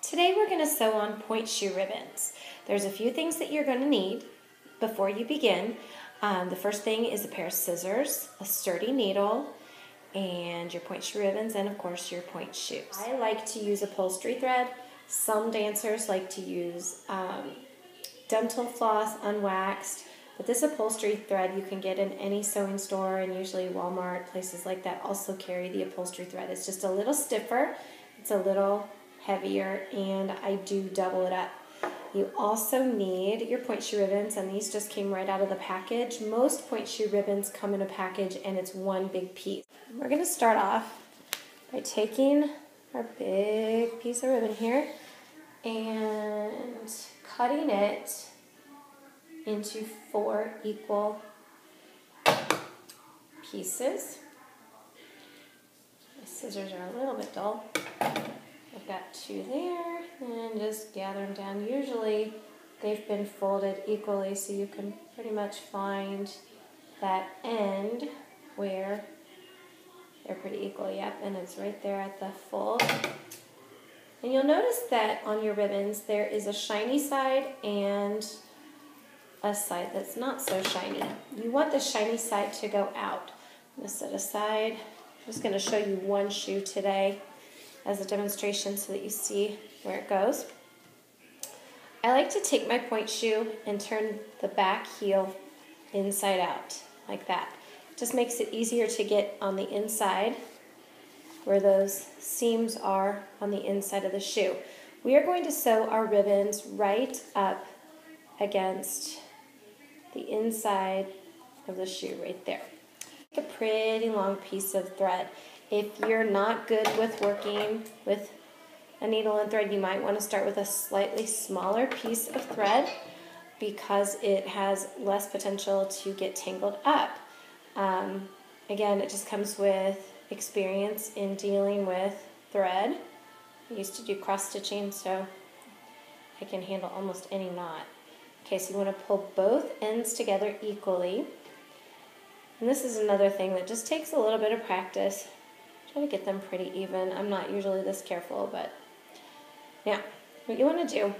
Today we're going to sew on point shoe ribbons. There's a few things that you're going to need before you begin. The first thing is a pair of scissors, a sturdy needle, and your point shoe ribbons, and of course your point shoes. I like to use upholstery thread. Some dancers like to use dental floss unwaxed, but this upholstery thread you can get in any sewing store, and usually Walmart, places like that also carry the upholstery thread. It's just a little stiffer, it's a little heavier, and I do double it up. You also need your point shoe ribbons, and these just came right out of the package. Most point shoe ribbons come in a package and it's one big piece. We're going to start off by taking our big piece of ribbon here and cutting it into 4 equal pieces. My scissors are a little bit dull. I've got 2 there, and just gather them down. Usually they've been folded equally, so you can pretty much find that end where they're pretty equal. Yep, and it's right there at the fold. And you'll notice that on your ribbons there is a shiny side and a side that's not so shiny. You want the shiny side to go out. I'm going to set aside. I'm just going to show you one shoe today as a demonstration so that you see where it goes. I like to take my point shoe and turn the back heel inside out like that. It just makes it easier to get on the inside where those seams are on the inside of the shoe. We are going to sew our ribbons right up against the inside of the shoe right there. Take a pretty long piece of thread. If you're not good with working with a needle and thread, you might want to start with a slightly smaller piece of thread because it has less potential to get tangled up. Again, it just comes with experience in dealing with thread. I used to do cross stitching, so I can handle almost any knot. Okay, so you want to pull both ends together equally. And this is another thing that just takes a little bit of practice. Try to get them pretty even. I'm not usually this careful, but now what you want to do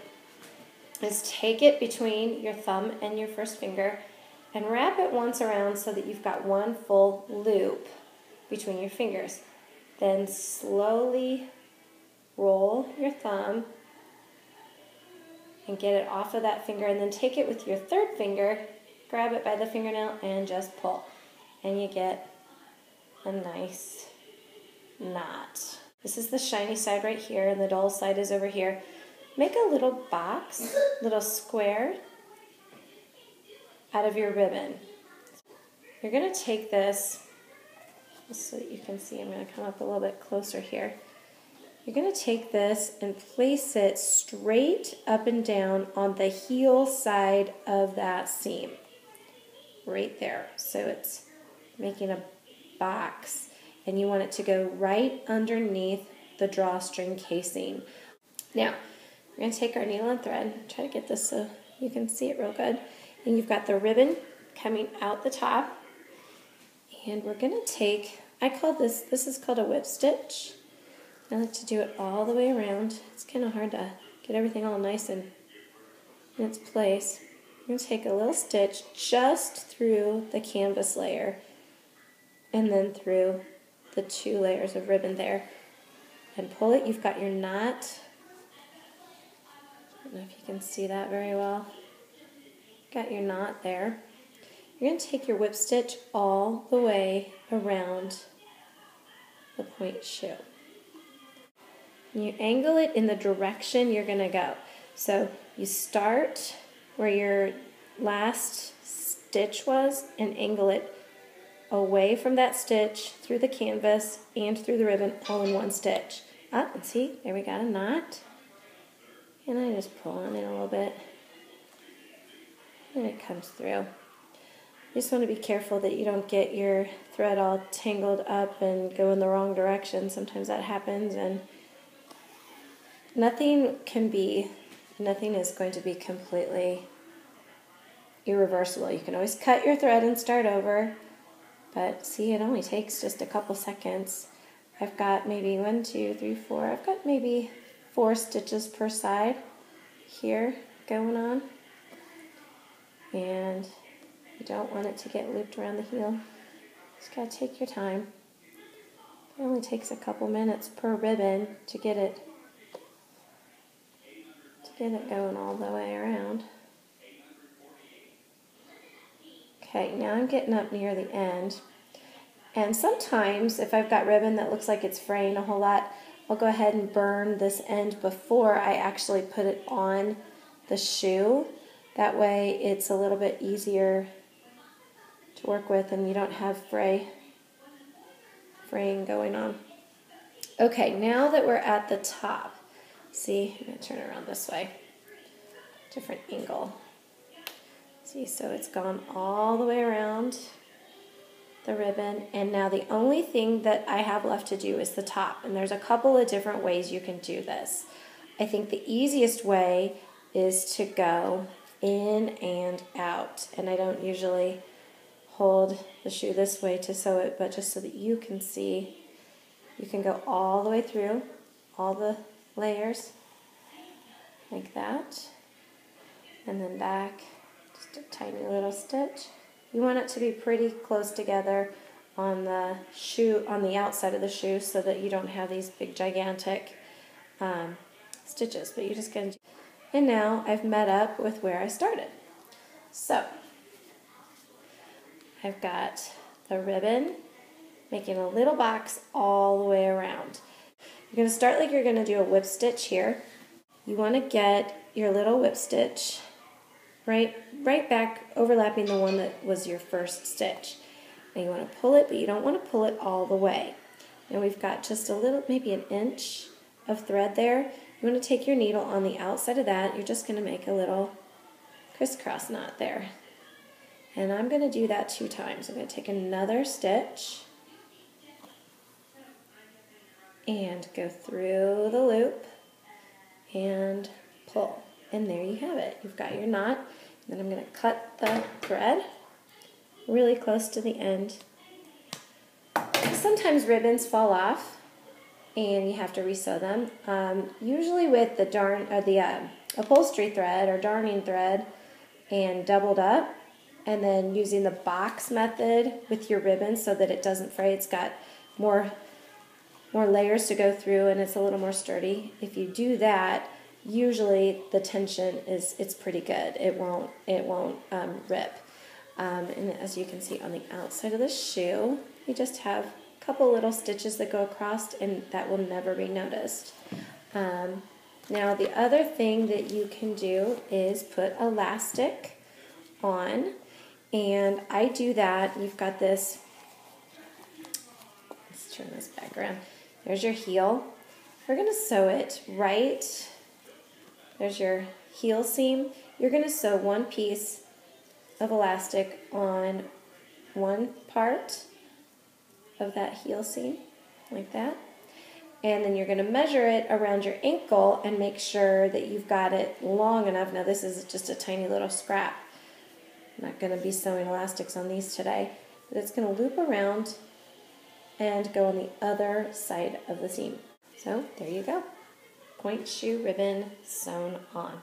is take it between your thumb and your first finger and wrap it once around so that you've got one full loop between your fingers. Then slowly roll your thumb and get it off of that finger, and then take it with your third finger, grab it by the fingernail, and just pull. And you get a nice knot. This is the shiny side right here, and the dull side is over here. Make a little box, little square out of your ribbon. You're going to take this, just so that you can see, I'm going to come up a little bit closer here. You're going to take this and place it straight up and down on the heel side of that seam. Right there. So it's making a box, and you want it to go right underneath the drawstring casing. Now, we're going to take our needle and thread, try to get this so you can see it real good, and you've got the ribbon coming out the top, and we're going to take, I call this is called a whip stitch. I like to do it all the way around. It's kind of hard to get everything all nice and in its place. I'm going to take a little stitch just through the canvas layer and then through the 2 layers of ribbon there and pull it. You've got your knot. I don't know if you can see that very well. Got your knot there. You're going to take your whip stitch all the way around the point shoe. You angle it in the direction you're going to go. So you start where your last stitch was and angle it away from that stitch through the canvas and through the ribbon all in one stitch. Up and see, there we got a knot. And I just pull on it a little bit and it comes through. You just want to be careful that you don't get your thread all tangled up and go in the wrong direction. Sometimes that happens, and nothing is going to be completely irreversible. You can always cut your thread and start over, but see, it only takes just a couple seconds. I've got maybe 1, 2, 3, 4, I've got maybe 4 stitches per side here going on. And you don't want it to get looped around the heel. Just gotta take your time. It only takes a couple minutes per ribbon to get it going all the way around. Okay, now I'm getting up near the end. And sometimes if I've got ribbon that looks like it's fraying a whole lot, I'll go ahead and burn this end before I actually put it on the shoe. That way it's a little bit easier to work with and you don't have fraying going on. Okay, now that we're at the top, see, I'm going to turn around this way, different angle. See, so it's gone all the way around the ribbon, and now the only thing that I have left to do is the top, and there's a couple of different ways you can do this. I think the easiest way is to go in and out, and I don't usually hold the shoe this way to sew it, but just so that you can see, you can go all the way through all the layers like that, and then back, just a tiny little stitch. You want it to be pretty close together on the shoe, on the outside of the shoe, so that you don't have these big gigantic stitches, but you're just going to do. And now I've met up with where I started. So I've got the ribbon making a little box all the way around. You're going to start like you're going to do a whip stitch here. You want to get your little whip stitch right back, overlapping the one that was your first stitch. And you want to pull it, but you don't want to pull it all the way. Now we've got just a little, maybe an inch of thread there. You want to take your needle on the outside of that. You're just going to make a little crisscross knot there. And I'm going to do that 2 times. I'm going to take another stitch and go through the loop and pull. And there you have it. You've got your knot. And then I'm going to cut the thread really close to the end. Sometimes ribbons fall off and you have to resew them. Usually with the upholstery thread or darning thread and doubled up, and then using the box method with your ribbon so that it doesn't fray. It's got more layers to go through and it's a little more sturdy. If you do that, usually the tension it's pretty good. It won't rip. And as you can see on the outside of the shoe, you just have a couple little stitches that go across, and that will never be noticed. Now the other thing that you can do is put elastic on, and I do that. You've got this. Let's turn this back around. There's your heel. We're going to sew it right. There's your heel seam. You're going to sew one piece of elastic on one part of that heel seam, like that. And then you're going to measure it around your ankle and make sure that you've got it long enough. Now this is just a tiny little scrap. I'm not going to be sewing elastics on these today, but it's going to loop around and go on the other side of the seam. So there you go. Pointe shoe ribbon sewn on.